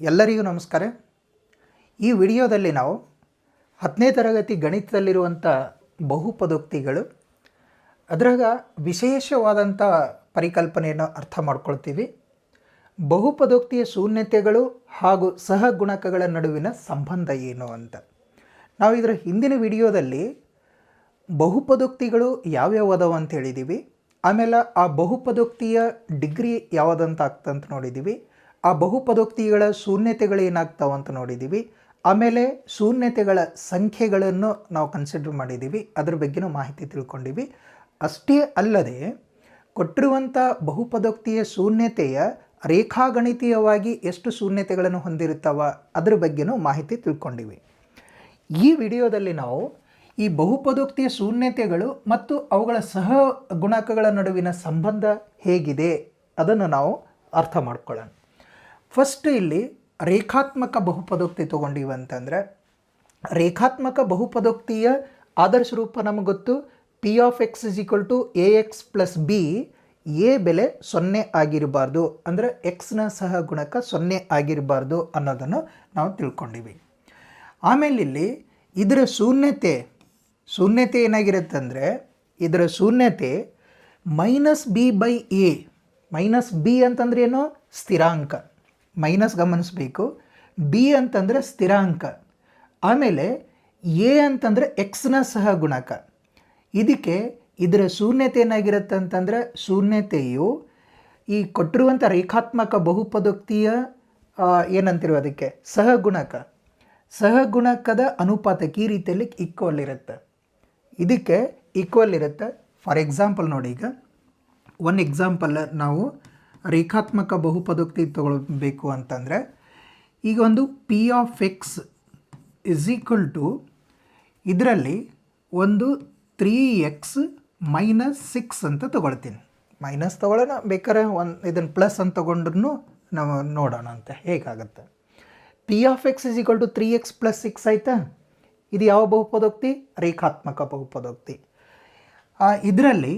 ಎಲ್ಲರಿಗೂ ನಮಸ್ಕಾರ. ಈ ವಿಡಿಯೋದಲ್ಲಿ ನಾವು 10ನೇ ತರಗತಿ ಗಣಿತದಲ್ಲಿರುವಂಥ ಬಹುಪದೋಕ್ತಿಗಳು ಅದರಾಗ ವಿಶೇಷವಾದಂಥ ಪರಿಕಲ್ಪನೆಯನ್ನು ಅರ್ಥ ಮಾಡ್ಕೊಳ್ತೀವಿ. ಬಹುಪದೋಕ್ತಿಯ ಶೂನ್ಯತೆಗಳು ಹಾಗೂ ಸಹಗುಣಕಗಳ ನಡುವಿನ ಸಂಬಂಧ ಏನು ಅಂತ. ನಾವು ಇದರ ಹಿಂದಿನ ವಿಡಿಯೋದಲ್ಲಿ ಬಹುಪದೋಕ್ತಿಗಳು ಯಾವ್ಯಾವ ಅದಾವ ಅಂತ ಹೇಳಿದ್ದೀವಿ. ಆಮೇಲೆ ಆ ಬಹುಪದೋಕ್ತಿಯ ಡಿಗ್ರಿ ಯಾವುದಂತ ಆಗ್ತಂತ ನೋಡಿದ್ದೀವಿ. ಆ ಬಹುಪದೋಕ್ತಿಗಳ ಶೂನ್ಯತೆಗಳು ಏನಾಗ್ತಾವ ಅಂತ ನೋಡಿದ್ದೀವಿ. ಆಮೇಲೆ ಶೂನ್ಯತೆಗಳ ಸಂಖ್ಯೆಗಳನ್ನು ನಾವು ಕನ್ಸಿಡರ್ ಮಾಡಿದ್ದೀವಿ, ಅದ್ರ ಬಗ್ಗೆನೂ ಮಾಹಿತಿ ತಿಳ್ಕೊಂಡಿವಿ. ಅಷ್ಟೇ ಅಲ್ಲದೆ ಕೊಟ್ಟಿರುವಂಥ ಬಹುಪದೋಕ್ತಿಯ ಶೂನ್ಯತೆಯ ರೇಖಾಗಣಿತೀಯವಾಗಿ ಎಷ್ಟು ಶೂನ್ಯತೆಗಳನ್ನು ಹೊಂದಿರುತ್ತವ ಅದ್ರ ಬಗ್ಗೆನೂ ಮಾಹಿತಿ ತಿಳ್ಕೊಂಡಿವಿ. ಈ ವಿಡಿಯೋದಲ್ಲಿ ನಾವು ಈ ಬಹುಪದೋಕ್ತಿಯ ಶೂನ್ಯತೆಗಳು ಮತ್ತು ಅವುಗಳ ಸಹ ಗುಣಕಗಳ ನಡುವಿನ ಸಂಬಂಧ ಹೇಗಿದೆ ಅದನ್ನು ನಾವು ಅರ್ಥ ಮಾಡ್ಕೊಳ್ಳೋಣ. ಫಸ್ಟ್ ಇಲ್ಲಿ ರೇಖಾತ್ಮಕ ಬಹುಪದೋಕ್ತಿ ತೊಗೊಂಡಿವಿ ಅಂತಂದರೆ, ರೇಖಾತ್ಮಕ ಬಹುಪದೋಕ್ತಿಯ ಆದರ್ಶ ರೂಪ ನಮಗೆ ಗೊತ್ತು. P of X is equal to A X plus B. A ಬೆಲೆ 0 ಆಗಿರಬಾರ್ದು, ಅಂದರೆ ಎಕ್ಸ್ನ ಸಹ ಗುಣಕ 0 ಆಗಿರಬಾರ್ದು ಅನ್ನೋದನ್ನು ನಾವು ತಿಳ್ಕೊಂಡಿವಿ. ಆಮೇಲೆ ಇಲ್ಲಿ ಇದರ ಶೂನ್ಯತೆ ಏನಾಗಿರುತ್ತೆ ಅಂದರೆ, ಇದರ ಶೂನ್ಯತೆ minus B by A. Minus B ಅಂತಂದ್ರೆ ಏನು? ಸ್ಥಿರಾಂಕ. ಮೈನಸ್ ಗಮನಿಸಬೇಕು. ಬಿ ಅಂತಂದರೆ ಸ್ಥಿರಾಂಕ. ಆಮೇಲೆ ಎ ಅಂತಂದರೆ ಎಕ್ಸ್ನ ಸಹ ಗುಣಕ. ಇದಕ್ಕೆ ಇದರ ಶೂನ್ಯತೆ ಏನಾಗಿರುತ್ತೆ ಅಂತಂದರೆ, ಶೂನ್ಯತೆಯು ಈ ಕೊಟ್ಟಿರುವಂಥ ರೇಖಾತ್ಮಕ ಬಹುಪದೋಕ್ತಿಯ ಏನಂತಿರುವ ಅದಕ್ಕೆ ಸಹಗುಣಕದ ಅನುಪಾತಕ್ಕೆ ಈ ರೀತಿಯಲ್ಲಿ ಈಕ್ವಲ್ ಇರುತ್ತೆ. ಇದಕ್ಕೆ ಈಕ್ವಲ್ ಇರುತ್ತೆ. ಫಾರ್ ಎಕ್ಸಾಂಪಲ್ ನೋಡಿ, ಈಗ ಒಂದು ಎಕ್ಸಾಂಪಲ್ ನಾವು ರೇಖಾತ್ಮಕ ಬಹುಪದೋಕ್ತಿ ತಗೊಳ್ಬೇಕು ಅಂತಂದರೆ, ಈಗ ಒಂದು P of X is equal to ಇದರಲ್ಲಿ ಒಂದು 3x ಮೈನಸ್ 6 ಅಂತ ತೊಗೊಳ್ತೀನಿ. ಮೈನಸ್ ತೊಗೊಳ್ಳೋಣ, ಬೇಕಾದ್ರೆ ಇದನ್ನು ಪ್ಲಸ್ ಅಂತ ತೊಗೊಂಡ್ರೂ ನಾವು ನೋಡೋಣ ಅಂತ ಹೇಗಾಗುತ್ತೆ. P of X is equal to 3x plus 6 ಆಯಿತಾ. ಇದು ಯಾವ ಬಹುಪದೋಕ್ತಿ? ರೇಖಾತ್ಮಕ ಬಹುಪದೋಕ್ತಿ. ಇದರಲ್ಲಿ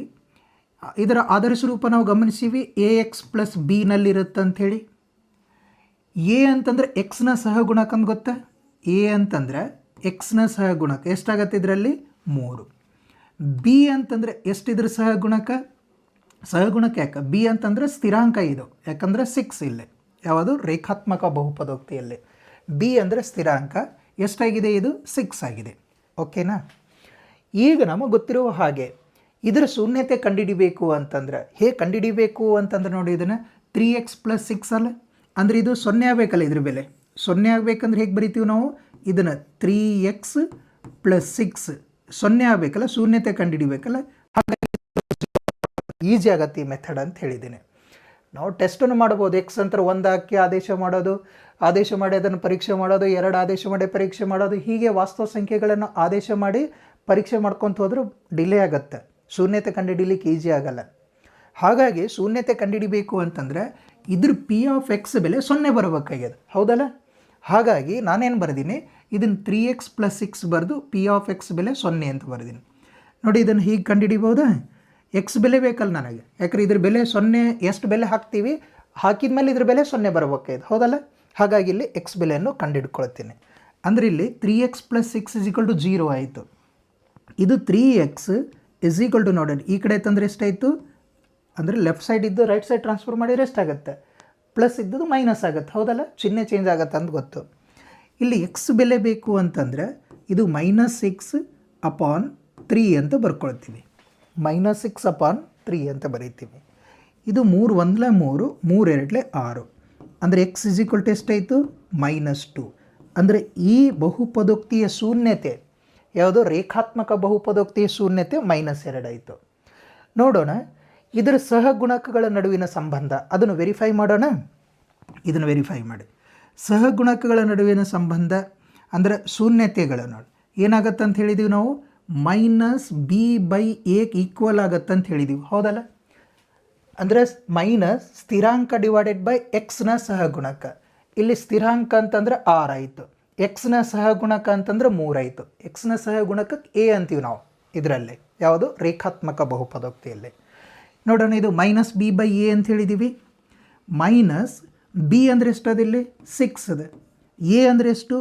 ಇದರ ಆದರ್ಶ ರೂಪ ನಾವು ಗಮನಿಸೀವಿ. ಎ ಎಕ್ಸ್ ಪ್ಲಸ್ ಬಿನಲ್ಲಿರುತ್ತೆ ಅಂಥೇಳಿ. ಎ ಅಂತಂದರೆ ಎಕ್ಸ್ನ ಸಹಗುಣಕ ಅಂತ ಗೊತ್ತಾ? ಎ ಅಂತಂದರೆ ಎಕ್ಸ್ನ ಸಹಗುಣಕ ಎಷ್ಟಾಗತ್ತೆ ಇದರಲ್ಲಿ? 3. ಬಿ ಅಂತಂದರೆ ಎಷ್ಟಿದ್ರ ಸಹಗುಣಕ ಯಾಕೆ? ಬಿ ಅಂತಂದರೆ ಸ್ಥಿರಾಂಕ ಇದು, ಯಾಕಂದರೆ 6 ಇಲ್ಲೇ ಯಾವುದು ರೇಖಾತ್ಮಕ ಬಹುಪದೋಕ್ತಿಯಲ್ಲಿ. ಬಿ ಅಂದರೆ ಸ್ಥಿರಾಂಕ. ಎಷ್ಟಾಗಿದೆ? ಇದು 6 ಆಗಿದೆ. ಓಕೆನಾ? ಈಗ ನಮಗೆ ಗೊತ್ತಿರುವ ಹಾಗೆ ಇದರ ಶೂನ್ಯತೆ ಕಂಡುಹಿಡಿಬೇಕು ಅಂತಂದ್ರೆ ಹೇಗೆ ಕಂಡುಹಿಡಿಬೇಕು ಅಂತಂದ್ರೆ ನೋಡಿ, ಇದನ್ನು 3x ಪ್ಲಸ್ 6 ಅಲ್ಲ, ಅಂದರೆ ಇದು 0 ಆಗಬೇಕಲ್ಲ. ಇದ್ರ ಬೆಲೆ 0 ಆಗಬೇಕಂದ್ರೆ ಹೇಗೆ ಬರಿತೀವಿ ನಾವು? ಇದನ್ನು 3x ಪ್ಲಸ್ 6 0 ಆಗಬೇಕಲ್ಲ, ಶೂನ್ಯತೆ ಕಂಡುಹಿಡಿಬೇಕಲ್ಲ. ಹಾಗಾಗಿ ಈಸಿ ಆಗತ್ತೆ ಈ ಮೆಥಡ್ ಅಂತ ಹೇಳಿದ್ದೀನಿ. ನಾವು ಟೆಸ್ಟನ್ನು ಮಾಡ್ಬೋದು. ಎಕ್ಸ್ ಅಂತ 1 ಹಾಕಿ ಆದೇಶ ಮಾಡಿ ಅದನ್ನು ಪರೀಕ್ಷೆ ಮಾಡೋದು, 2 ಆದೇಶ ಮಾಡಿ ಪರೀಕ್ಷೆ ಮಾಡೋದು, ಹೀಗೆ ವಾಸ್ತವ ಸಂಖ್ಯೆಗಳನ್ನು ಆದೇಶ ಮಾಡಿ ಪರೀಕ್ಷೆ ಮಾಡ್ಕೊತ ಹೋದ್ರೆ ಡಿಲೇ ಆಗುತ್ತೆ. ಶೂನ್ಯತೆ ಕಂಡುಹಿಡಿಲಿಕ್ಕೆ ಈಸಿ ಆಗಲ್ಲ. ಹಾಗಾಗಿ ಶೂನ್ಯತೆ ಕಂಡುಹಿಡಿಬೇಕು ಅಂತಂದರೆ ಇದ್ರ ಪಿ ಆಫ್ ಎಕ್ಸ್ ಬೆಲೆ 0 ಬರಬೇಕಾಗ್ಯದ, ಹೌದಲ್ಲ? ಹಾಗಾಗಿ ನಾನೇನು ಬರೆದೀನಿ, ಇದನ್ನು 3x ಪ್ಲಸ್ 6 ಬರೆದು ಪಿ ಆಫ್ ಎಕ್ಸ್ ಬೆಲೆ 0 ಅಂತ ಬರೆದೀನಿ. ನೋಡಿ, ಇದನ್ನು ಹೀಗೆ ಕಂಡುಹಿಡಿಬೋದಾ? ಎಕ್ಸ್ ಬೆಲೆ ಬೇಕಲ್ಲ ನನಗೆ, ಯಾಕಂದ್ರೆ ಇದ್ರ ಬೆಲೆ 0 ಎಷ್ಟು ಬೆಲೆ ಹಾಕ್ತೀವಿ, ಹಾಕಿದ ಮೇಲೆ ಇದ್ರ ಬೆಲೆ 0 ಬರಬೇಕಾಗಿದೆ, ಹೌದಲ್ಲ? ಹಾಗಾಗಿ ಇಲ್ಲಿ ಎಕ್ಸ್ ಬೆಲೆಯನ್ನು ಕಂಡುಹಿಡ್ಕೊಳ್ತೀನಿ. ಅಂದರೆ ಇಲ್ಲಿ 3x plus 6 is equal to 0 ಆಯಿತು. ಇದು 3x ಇಸ್ ಈಕ್ವಲ್ ಟು ನೋಡಿ, ಈ ಕಡೆ ತಂದರೆ ಎಷ್ಟಾಯಿತು ಅಂದರೆ ಲೆಫ್ಟ್ ಸೈಡ್ ಇದ್ದು ರೈಟ್ ಸೈಡ್ ಟ್ರಾನ್ಸ್ಫರ್ ಮಾಡಿದರೆ ಎಷ್ಟಾಗುತ್ತೆ? ಪ್ಲಸ್ ಇದ್ದದ್ದು ಮೈನಸ್ ಆಗುತ್ತೆ, ಹೌದಲ್ಲ? ಚಿಹ್ನೆ ಚೇಂಜ್ ಆಗುತ್ತೆ ಅಂತ ಗೊತ್ತು. ಇಲ್ಲಿ ಎಕ್ಸ್ ಬೆಲೆ ಬೇಕು ಅಂತಂದರೆ ಇದು -6 ಅಪಾನ್ 3 ಅಂತ ಬರ್ಕೊಳ್ತೀವಿ. -6 ಅಪಾನ್ 3 ಅಂತ ಬರೀತೀವಿ. ಇದು 3 1 3 3 2 6, ಅಂದರೆ ಎಕ್ಸ್ ಇಸ್ ಈಕ್ವಲ್ ಟು ಎಷ್ಟಾಯಿತು? -2. ಅಂದರೆ ಈ ಬಹುಪದೋಕ್ತಿಯ ಶೂನ್ಯತೆ ಯಾವುದು? ರೇಖಾತ್ಮಕ ಬಹುಪದೋಕ್ತಿಯ ಶೂನ್ಯತೆ -2 ಆಯಿತು. ನೋಡೋಣ ಇದರ ಸಹಗುಣಕಗಳ ನಡುವಿನ ಸಂಬಂಧ, ಅದನ್ನು ವೆರಿಫೈ ಮಾಡೋಣ. ಇದನ್ನು ವೆರಿಫೈ ಮಾಡಿ. ಸಹಗುಣಕಗಳ ನಡುವಿನ ಸಂಬಂಧ ಅಂದರೆ ಶೂನ್ಯತೆಗಳು ನೋಡಿ ಏನಾಗತ್ತೆ ಅಂತ ಹೇಳಿದ್ದೀವಿ ನಾವು, -b/a ಈಕ್ವಲ್ ಆಗತ್ತೆ ಅಂತ ಹೇಳಿದ್ದೀವಿ, ಹೌದಲ್ಲ? ಅಂದರೆ ಮೈನಸ್ ಸ್ಥಿರಾಂಕ ಡಿವೈಡೆಡ್ ಬೈ ಎಕ್ಸ್ನ ಸಹಗುಣಕ. ಇಲ್ಲಿ ಸ್ಥಿರಾಂಕ ಅಂತಂದರೆ 6 ಆಯಿತು, ಎಕ್ಸ್ನ ಸಹಗುಣಕ ಅಂತಂದ್ರೆ 3 ಆಯಿತು. ಎಕ್ಸ್ನ ಸಹಗುಣಕಕ್ಕೆ ಎ ಅಂತೀವಿ ನಾವು ಇದರಲ್ಲಿ, ಯಾವುದು? ರೇಖಾತ್ಮಕ ಬಹುಪದೋಕ್ತಿಯಲ್ಲಿ. ನೋಡೋಣ, ಇದು -b/a ಅಂತ ಹೇಳಿದ್ದೀವಿ. ಮೈನಸ್ ಬಿ ಅಂದರೆ ಎಷ್ಟು ಅದಿಲ್ಲಿ 6 ಅದ. ಎ ಅಂದರೆ ಎಷ್ಟು,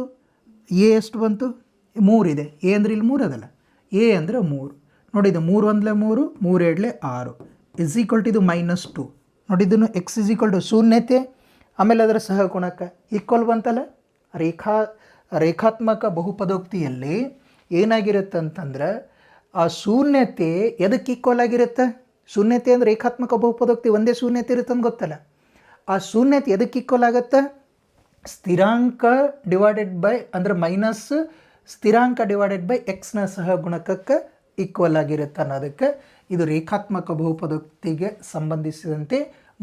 ಎ ಎಷ್ಟು ಬಂತು 3 ಇದೆ. ಎ ಅಂದರೆ ಇಲ್ಲಿ 3 ಅದಲ್ಲ, ಎ ಅಂದರೆ 3 ನೋಡಿ. ಇದು 3 1 3 3 2 6 ಇಸ್ ಈಕ್ವಲ್ ಟು ಇದು -2 ನೋಡಿ. ಇದನ್ನು ಎಕ್ಸ್ ಇಸ್ ಈಕ್ವಲ್ ಟು ಶೂನ್ಯತೆ ಆಮೇಲೆ ಅದರ ಸಹಗುಣಕ ಈಕ್ವಲ್ ಬಂತಲ್ಲ. ರೇಖಾತ್ಮಕ ಬಹುಪದೋಕ್ತಿಯಲ್ಲಿ ಏನಾಗಿರುತ್ತೆ ಅಂತಂದ್ರೆ ಆ ಶೂನ್ಯತೆ ಎದಕ್ಕೆ ಈಕ್ವಲ್ ಆಗಿರುತ್ತೆ? ಶೂನ್ಯತೆ ಅಂದರೆ ರೇಖಾತ್ಮಕ ಬಹುಪದೋಕ್ತಿ ಒಂದೇ ಶೂನ್ಯತೆ ಇರುತ್ತೆ ಅಂತ ಗೊತ್ತಲ್ಲ. ಆ ಶೂನ್ಯತೆ ಎದಕ್ಕೆ ಈಕ್ವಲ್ ಆಗುತ್ತೆ? ಸ್ಥಿರಾಂಕ ಡಿವೈಡೆಡ್ ಬೈ ಅಂದರೆ ಮೈನಸ್ ಸ್ಥಿರಾಂಕ ಡಿವೈಡೆಡ್ ಬೈ ಎಕ್ಸ್ನ ಸಹಗುಣಕಕ್ಕೆ ಈಕ್ವಲ್ ಆಗಿರುತ್ತೆ ಅನ್ನೋದಕ್ಕೆ ಇದು ರೇಖಾತ್ಮಕ ಬಹುಪದೋಕ್ತಿಗೆ ಸಂಬಂಧಿಸಿದಂತೆ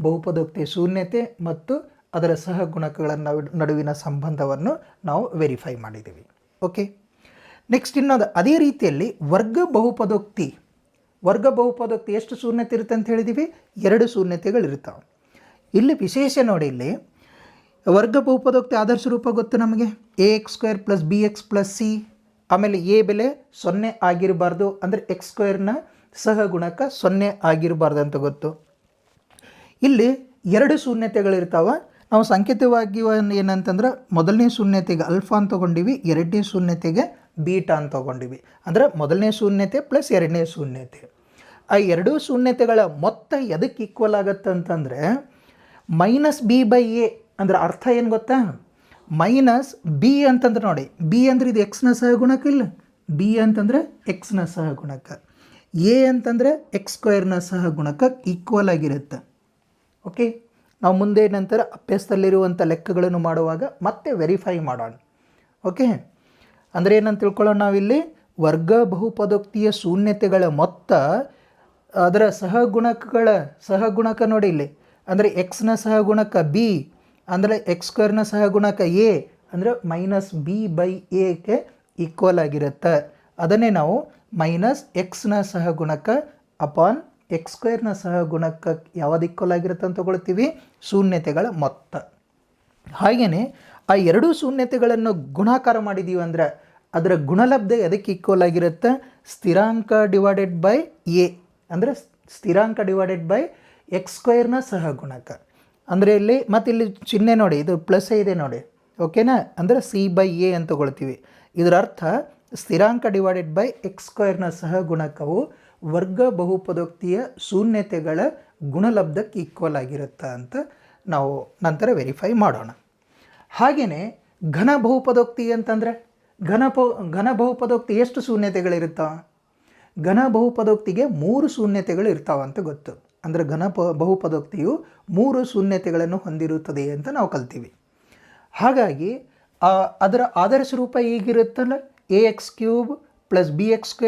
ಬಹುಪದೋಕ್ತಿಯ ಶೂನ್ಯತೆ ಮತ್ತು ಅದರ ಸಹಗುಣಕಗಳ ನಡುವಿನ ಸಂಬಂಧವನ್ನು ನಾವು ವೆರಿಫೈ ಮಾಡಿದ್ದೀವಿ. ಓಕೆ, ನೆಕ್ಸ್ಟ್ ಇನ್ನೊಂದು ಅದೇ ರೀತಿಯಲ್ಲಿ ವರ್ಗ ಬಹುಪದೋಕ್ತಿ ಎಷ್ಟು ಶೂನ್ಯತೆ ಇರುತ್ತೆ ಅಂತ ಹೇಳಿದ್ದೀವಿ? 2 ಶೂನ್ಯತೆಗಳಿರ್ತಾವೆ. ಇಲ್ಲಿ ವಿಶೇಷ ನೋಡಿ, ಇಲ್ಲಿ ವರ್ಗ ಬಹುಪದೋಕ್ತಿ ಆದರ್ಶ ರೂಪ ಗೊತ್ತು ನಮಗೆ, ax² + bx + c. ಆಮೇಲೆ ಎ ಬೆಲೆ 0 ಆಗಿರಬಾರ್ದು ಅಂದರೆ x² ಸಹಗುಣಕ 0 ಆಗಿರಬಾರ್ದು ಅಂತ ಗೊತ್ತು. ಇಲ್ಲಿ 2 ಶೂನ್ಯತೆಗಳಿರ್ತಾವೆ. ನಾವು ಸಂಕೇತವಾಗಿ ಏನಂತಂದ್ರೆ ಮೊದಲನೇ ಶೂನ್ಯತೆಗೆ ಅಲ್ಫಾ ಅಂತ ತೊಗೊಂಡಿವಿ, ಎರಡನೇ ಶೂನ್ಯತೆಗೆ ಬೀಟಾ ಅಂತ ತೊಗೊಂಡಿವಿ. ಅಂದರೆ ಮೊದಲನೇ ಶೂನ್ಯತೆ ಪ್ಲಸ್ ಎರಡನೇ ಶೂನ್ಯತೆ. ಆ 2 ಶೂನ್ಯತೆಗಳ ಮೊತ್ತ ಎದಕ್ಕೆ ಈಕ್ವಲ್ ಆಗುತ್ತೆ ಅಂತಂದರೆ -b/a. ಅಂದ್ರೆ ಅರ್ಥ ಏನು ಗೊತ್ತಾ? ಮೈನಸ್ ಬಿ ಅಂತಂದ್ರೆ ನೋಡಿ, ಬಿ ಅಂದರೆ ಇದು ಎಕ್ಸ್ನ ಸಹಗುಣಕ ಇಲ್ಲ, ಬಿ ಅಂತಂದರೆ ಎಕ್ಸ್ನ ಸಹಗುಣಕ, ಎ ಅಂತಂದರೆ x² ಸಹಗುಣಕ ಈಕ್ವಲ್ ಆಗಿರುತ್ತೆ. ಓಕೆ, ನಾವು ಮುಂದೆ ನಂತರ ಅಭ್ಯಾಸದಲ್ಲಿರುವಂಥ ಲೆಕ್ಕಗಳನ್ನು ಮಾಡುವಾಗ ಮತ್ತೆ ವೆರಿಫೈ ಮಾಡೋಣ. ಓಕೆ, ಅಂದರೆ ಏನಂತ ತಿಳ್ಕೊಳ್ಳೋಣ ನಾವಿಲ್ಲಿ, ವರ್ಗ ಬಹುಪದೋಕ್ತಿಯ ಶೂನ್ಯತೆಗಳ ಮೊತ್ತ ಅದರ ಸಹಗುಣಕ ನೋಡಿ ಇಲ್ಲಿ, ಅಂದರೆ ಎಕ್ಸ್ನ ಸಹಗುಣಕ ಬಿ ಅಂದರೆ x² ಸಹಗುಣಕ ಎ ಅಂದರೆ -b/aಕ್ಕೆ ಈಕ್ವಲ್ ಆಗಿರುತ್ತೆ. ಅದನ್ನೇ ನಾವು -xನ ಸಹಗುಣಕ ಅಪಾನ್ x² ಸಹಗುಣಕ ಯಾವುದು ಈಕ್ವಲ್ ಆಗಿರುತ್ತೆ ಅಂತ ತಗೊಳ್ತೀವಿ? ಶೂನ್ಯತೆಗಳ ಮೊತ್ತ. ಹಾಗೆಯೇ ಆ 2 ಶೂನ್ಯತೆಗಳನ್ನು ಗುಣಾಕಾರ ಮಾಡಿದ್ದೀವಿ ಅಂದರೆ ಅದರ ಗುಣಲಬ್ಧ ಎದಕ್ಕೆ ಈಕ್ವಲ್ ಆಗಿರುತ್ತೆ? ಸ್ಥಿರಾಂಕ ಡಿವೈಡೆಡ್ ಬೈ ಎ ಅಂದರೆ ಸ್ಥಿರಾಂಕ ಡಿವೈಡೆಡ್ ಬೈ x² ಸಹಗುಣಕ. ಅಂದರೆ ಇಲ್ಲಿ ಮತ್ತು ಇಲ್ಲಿ ಚಿಹ್ನೆ ನೋಡಿ, ಇದು ಪ್ಲಸ್ ಇದೆ ನೋಡಿ. ಓಕೆನಾ? ಅಂದರೆ c/a ಅಂತ ತಗೊಳ್ತೀವಿ. ಇದರ ಅರ್ಥ ಸ್ಥಿರಾಂಕ ಡಿವೈಡೆಡ್ ಬೈ x² ಸಹಗುಣಕವು ವರ್ಗ ಬಹುಪದೋಕ್ತಿಯ ಶೂನ್ಯತೆಗಳ ಗುಣಲಬ್ಧಕ್ಕೆ ಈಕ್ವಲ್ ಆಗಿರುತ್ತೆ ಅಂತ ನಾವು ನಂತರ ವೆರಿಫೈ ಮಾಡೋಣ. ಹಾಗೆಯೇ ಘನ ಬಹುಪದೋಕ್ತಿ ಅಂತಂದರೆ ಘನ ಬಹುಪದೋಕ್ತಿ ಎಷ್ಟು ಶೂನ್ಯತೆಗಳಿರ್ತಾವೆ? ಘನ ಬಹುಪದೋಕ್ತಿಗೆ 3 ಶೂನ್ಯತೆಗಳು ಇರ್ತಾವಂತ ಗೊತ್ತು. ಅಂದರೆ ಘನ ಬಹುಪದೋಕ್ತಿಯು 3 ಶೂನ್ಯತೆಗಳನ್ನು ಹೊಂದಿರುತ್ತದೆ ಅಂತ ನಾವು ಕಲ್ತೀವಿ. ಹಾಗಾಗಿ ಅದರ ಆದರ್ಶ ರೂಪ ಹೇಗಿರುತ್ತಲ್ಲ, ax³ + bx²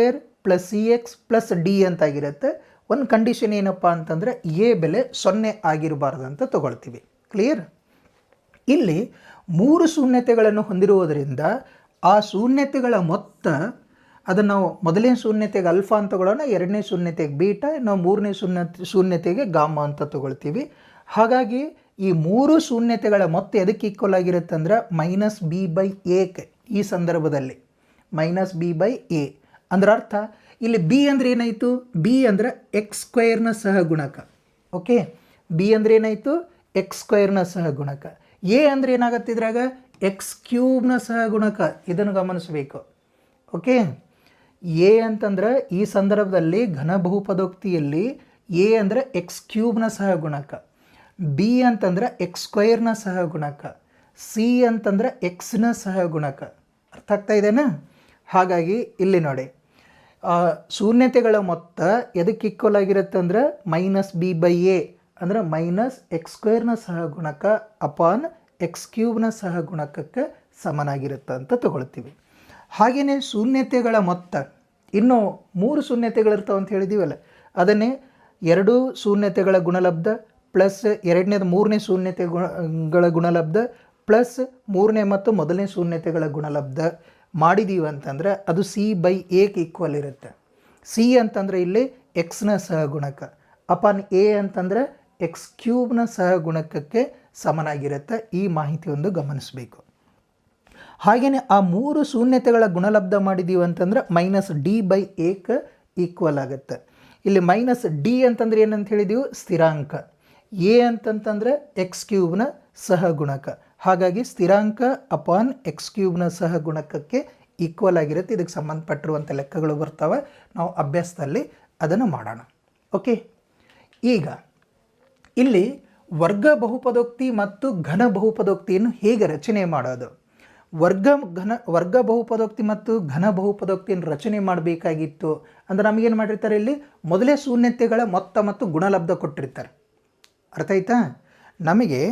+ cx + d ಅಂತಾಗಿರುತ್ತೆ. ಒಂದು ಕಂಡೀಷನ್ ಏನಪ್ಪ ಅಂತಂದರೆ ಎ ಬೆಲೆ 0 ಆಗಿರಬಾರ್ದು ಅಂತ ತಗೊಳ್ತೀವಿ. ಕ್ಲಿಯರ್? ಇಲ್ಲಿ 3 ಶೂನ್ಯತೆಗಳನ್ನು ಹೊಂದಿರುವುದರಿಂದ ಆ ಶೂನ್ಯತೆಗಳ ಮೊತ್ತ ಅದನ್ನು ನಾವು ಮೊದಲನೇ ಶೂನ್ಯತೆಗೆ ಅಲ್ಫಾ ಅಂತ ತಗೊಳ್ಳೋಣ, ಎರಡನೇ ಶೂನ್ಯತೆಗೆ ಬೀಟಾ, ನಾವು ಮೂರನೇ ಶೂನ್ಯತೆಗೆ ಗಾಮಾ ಅಂತ ತಗೊಳ್ತೀವಿ. ಹಾಗಾಗಿ ಈ 3 ಶೂನ್ಯತೆಗಳ ಮೊತ್ತ ಎದಕ್ಕೆ ಈಕ್ವಲ್ ಆಗಿರುತ್ತೆ ಅಂದರೆ -b/a. ಈ ಸಂದರ್ಭದಲ್ಲಿ -b/a ಅಂದ್ರೆ ಅರ್ಥ ಇಲ್ಲಿ ಬಿ ಅಂದರೆ ಏನಾಯಿತು? ಬಿ ಅಂದರೆ x² ಸಹಗುಣಕ. ಓಕೆ, ಬಿ ಅಂದರೆ ಏನಾಯಿತು? x² ಸಹಗುಣಕ. ಎ ಅಂದರೆ ಏನಾಗುತ್ತೆ ಇದ್ರಾಗ? x³ ಸಹಗುಣಕ. ಇದನ್ನು ಗಮನಿಸಬೇಕು. ಓಕೆ, ಎ ಅಂತಂದ್ರೆ ಈ ಸಂದರ್ಭದಲ್ಲಿ ಘನ ಬಹುಪದೋಕ್ತಿಯಲ್ಲಿ ಎ ಅಂದರೆ x³ ಸಹಗುಣಕ, ಬಿ ಅಂತಂದ್ರೆ x² ಸಹಗುಣಕ, ಸಿ ಅಂತಂದ್ರೆ ಎಕ್ಸ್ನ ಸಹಗುಣಕ. ಅರ್ಥ ಆಗ್ತಾ ಇದೆನಾ? ಹಾಗಾಗಿ ಇಲ್ಲಿ ನೋಡಿ, ಶೂನ್ಯತೆಗಳ ಮೊತ್ತ ಎದಕ್ಕೆ ಈಕ್ವಲ್ ಆಗಿರುತ್ತೆ ಅಂದರೆ -b/a ಅಂದರೆ -x² ಸಹಗುಣಕ ಅಪಾನ್ x³ ಸಹಗುಣಕಕ್ಕೆ ಸಮನಾಗಿರುತ್ತೆ ಅಂತ ತಗೊಳ್ತೀವಿ. ಹಾಗೆಯೇ ಶೂನ್ಯತೆಗಳ ಮೊತ್ತ ಇನ್ನೂ 3 ಶೂನ್ಯತೆಗಳಿರ್ತಾವೆ ಅಂತ ಹೇಳಿದ್ದೀವಲ್ಲ, ಅದನ್ನೇ 2 ಶೂನ್ಯತೆಗಳ ಗುಣಲಬ್ಧ ಪ್ಲಸ್ ಎರಡನೇದು 3ನೇ ಶೂನ್ಯತೆಗಳ ಗುಣಲಬ್ಧ ಪ್ಲಸ್ 3ನೇ ಮತ್ತು ಮೊದಲನೇ ಶೂನ್ಯತೆಗಳ ಗುಣಲಬ್ಧ ಮಾಡಿದ್ದೀವಿ ಅಂತಂದರೆ ಅದು c/aಕ್ಕೆ ಈಕ್ವಲ್ ಇರುತ್ತೆ. ಸಿ ಅಂತಂದರೆ ಇಲ್ಲಿ ಎಕ್ಸ್ನ ಸಹಗುಣಕ ಅಪಾನ್ ಎ ಅಂತಂದರೆ x³ ಸಹಗುಣಕಕ್ಕೆ ಸಮನಾಗಿರುತ್ತೆ. ಈ ಮಾಹಿತಿ ಒಂದು ಗಮನಿಸಬೇಕು. ಹಾಗೆಯೇ ಆ 3 ಶೂನ್ಯತೆಗಳ ಗುಣಲಬ್ಧ ಮಾಡಿದ್ದೀವಿ ಅಂತಂದ್ರೆ -d/aಕ್ಕೆ ಈಕ್ವಲ್ ಆಗುತ್ತೆ. ಇಲ್ಲಿ -d ಅಂತಂದ್ರೆ ಏನಂತ ಹೇಳಿದೀವಿ? ಸ್ಥಿರಾಂಕ. ಎ ಅಂತಂತಂದರೆ ಎಕ್ಸ್ ಕ್ಯೂಬ್ನ ಸಹಗುಣಕ. ಹಾಗಾಗಿ ಸ್ಥಿರಾಂಕ ಅಪಾನ್ ಎಕ್ಸ್ ಕ್ಯೂಬ್ನ ಸಹಗುಣಕಕ್ಕೆ ಈಕ್ವಲ್ ಆಗಿರುತ್ತೆ. ಇದಕ್ಕೆ ಸಂಬಂಧಪಟ್ಟಿರುವಂಥ ಲೆಕ್ಕಗಳು ಬರ್ತವೆ, ನಾವು ಅಭ್ಯಾಸದಲ್ಲಿ ಅದನ್ನು ಮಾಡೋಣ. ಓಕೆ, ಈಗ ಇಲ್ಲಿ ವರ್ಗ ಬಹುಪದೋಕ್ತಿ ಮತ್ತು ಘನ ಬಹುಪದೋಕ್ತಿಯನ್ನು ಹೇಗೆ ರಚನೆ ಮಾಡೋದು? ವರ್ಗ ಬಹುಪದೋಕ್ತಿ ಮತ್ತು ಘನ ಬಹುಪದೋಕ್ತಿಯನ್ನು ರಚನೆ ಮಾಡಬೇಕಾಗಿತ್ತು ಅಂದರೆ ನಮಗೇನು ಮಾಡಿರ್ತಾರೆ, ಇಲ್ಲಿ ಮೊದಲೇ ಶೂನ್ಯತೆಗಳ ಮೊತ್ತ ಮತ್ತು ಗುಣಲಬ್ಧ ಕೊಟ್ಟಿರ್ತಾರೆ. ಅರ್ಥ ಆಯ್ತಾ? ನಮಗೆ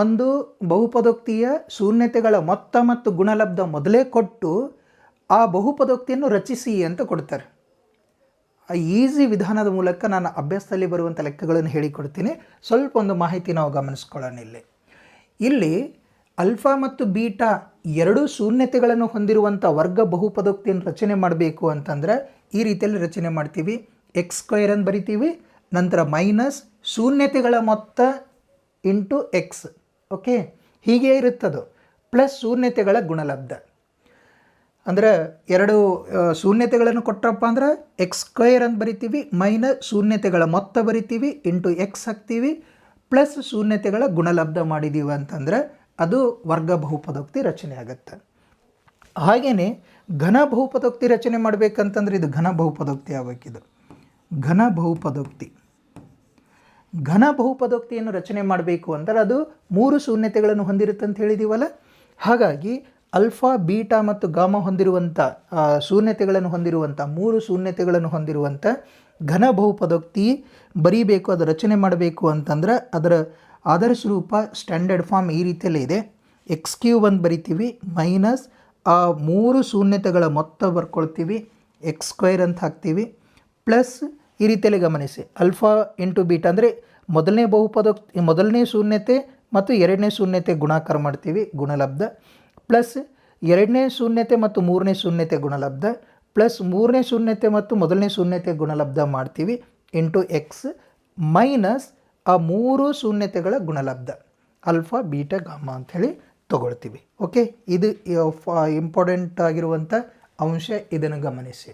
ಒಂದು ಬಹುಪದೋಕ್ತಿಯ ಶೂನ್ಯತೆಗಳ ಮೊತ್ತ ಮತ್ತು ಗುಣಲಬ್ಧ ಮೊದಲೇ ಕೊಟ್ಟು ಆ ಬಹುಪದೋಕ್ತಿಯನ್ನು ರಚಿಸಿ ಅಂತ ಕೊಡ್ತಾರೆ. ಆ ಈಸಿ ವಿಧಾನದ ಮೂಲಕ ನಾನು ಅಭ್ಯಾಸದಲ್ಲಿ ಬರುವಂಥ ಲೆಕ್ಕಗಳನ್ನು ಹೇಳಿಕೊಡ್ತೀನಿ. ಸ್ವಲ್ಪ ಒಂದು ಮಾಹಿತಿ ನಾವು ಗಮನಿಸ್ಕೊಳ್ಳೋಣ. ಇಲ್ಲಿ ಅಲ್ಫಾ ಮತ್ತು ಬೀಟಾ ಎರಡೂ ಶೂನ್ಯತೆಗಳನ್ನು ಹೊಂದಿರುವಂಥ ವರ್ಗ ಬಹುಪದೋಕ್ತಿಯನ್ನು ರಚನೆ ಮಾಡಬೇಕು ಅಂತಂದರೆ ಈ ರೀತಿಯಲ್ಲಿ ರಚನೆ ಮಾಡ್ತೀವಿ. ಎಕ್ಸ್ ಸ್ಕ್ವೇರ್ ಅಂತ ಬರಿತೀವಿ, ನಂತರ ಮೈನಸ್ ಶೂನ್ಯತೆಗಳ ಮೊತ್ತ ಇಂಟು ಎಕ್ಸ್. ಓಕೆ, ಹೀಗೆ ಇರುತ್ತದು. ಪ್ಲಸ್ ಶೂನ್ಯತೆಗಳ ಗುಣಲಬ್ಧ ಅಂದರೆ ಎರಡು ಶೂನ್ಯತೆಗಳನ್ನು ಕೊಟ್ಟರಪ್ಪ ಅಂದ್ರೆ ಎಕ್ಸ್ ಸ್ಕ್ವೇರ್ ಅಂತ ಬರಿತೀವಿ, ಮೈನಸ್ ಶೂನ್ಯತೆಗಳ ಮೊತ್ತ ಬರಿತೀವಿ, ಇಂಟು ಎಕ್ಸ್ ಹಾಕ್ತೀವಿ, ಪ್ಲಸ್ ಶೂನ್ಯತೆಗಳ ಗುಣಲಬ್ಧ ಮಾಡಿದ್ದೀವಿ ಅಂತಂದರೆ ಅದು ವರ್ಗ ಬಹುಪದೋಕ್ತಿ ರಚನೆ ಆಗುತ್ತೆ. ಹಾಗೆಯೇ ಘನ ಬಹುಪದೋಕ್ತಿ ರಚನೆ ಮಾಡಬೇಕಂತಂದ್ರೆ ಇದು ಘನ ಬಹುಪದೋಕ್ತಿ ಆಗಬೇಕಿದು. ಘನ ಬಹುಪದೋಕ್ತಿಯನ್ನು ರಚನೆ ಮಾಡಬೇಕು ಅಂದರೆ ಅದು ಮೂರು ಶೂನ್ಯತೆಗಳನ್ನು ಹೊಂದಿರುತ್ತೆ ಅಂತ ಹೇಳಿದ್ದೀವಲ್ಲ. ಹಾಗಾಗಿ ಅಲ್ಫಾ ಬೀಟಾ ಮತ್ತು ಗಾಮಾ ಹೊಂದಿರುವಂಥ ಶೂನ್ಯತೆಗಳನ್ನು ಹೊಂದಿರುವಂಥ ಮೂರು ಶೂನ್ಯತೆಗಳನ್ನು ಹೊಂದಿರುವಂಥ ಘನ ಬಹುಪದೋಕ್ತಿ ಬರೀಬೇಕು, ಅದು ರಚನೆ ಮಾಡಬೇಕು ಅಂತಂದ್ರೆ ಅದರ ಆದರ್ಶ ರೂಪ ಸ್ಟ್ಯಾಂಡರ್ಡ್ ಫಾರ್ಮ್ ಈ ರೀತಿಯಲ್ಲೇ ಇದೆ. ಎಕ್ಸ್ ಕ್ಯೂಬ್ ಅಂತ ಬರಿತೀವಿ, ಮೈನಸ್ ಆ ಮೂರು ಶೂನ್ಯತೆಗಳ ಮೊತ್ತ ಬರ್ಕೊಳ್ತೀವಿ, ಎಕ್ಸ್ ಸ್ಕ್ವೇರ್ ಅಂತ ಹಾಕ್ತೀವಿ, ಪ್ಲಸ್ ಈ ರೀತಿಯಲ್ಲಿ ಗಮನಿಸಿ ಅಲ್ಫಾ ಇಂಟು ಬೀಟಾ ಅಂದರೆ ಮೊದಲನೇ ಶೂನ್ಯತೆ ಮತ್ತು ಎರಡನೇ ಶೂನ್ಯತೆ ಗುಣಾಕಾರ ಮಾಡ್ತೀವಿ, ಗುಣಲಬ್ಧ, ಪ್ಲಸ್ ಎರಡನೇ ಶೂನ್ಯತೆ ಮತ್ತು ಮೂರನೇ ಶೂನ್ಯತೆ ಗುಣಲಬ್ಧ, ಪ್ಲಸ್ ಮೂರನೇ ಶೂನ್ಯತೆ ಮತ್ತು ಮೊದಲನೇ ಶೂನ್ಯತೆ ಗುಣಲಬ್ಧ ಮಾಡ್ತೀವಿ, ಇಂಟು ಎಕ್ಸ್, ಮೈನಸ್ ಆ ಮೂರು ಶೂನ್ಯತೆಗಳ ಗುಣಲಬ್ಧ ಅಲ್ಫಾ ಬೀಟಾ ಗಾಮಾ ಅಂಥೇಳಿ ತೊಗೊಳ್ತೀವಿ. ಓಕೆ, ಇದು ಇಂಪಾರ್ಟೆಂಟ್ ಆಗಿರುವಂಥ ಅಂಶ, ಇದನ್ನು ಗಮನಿಸಿ.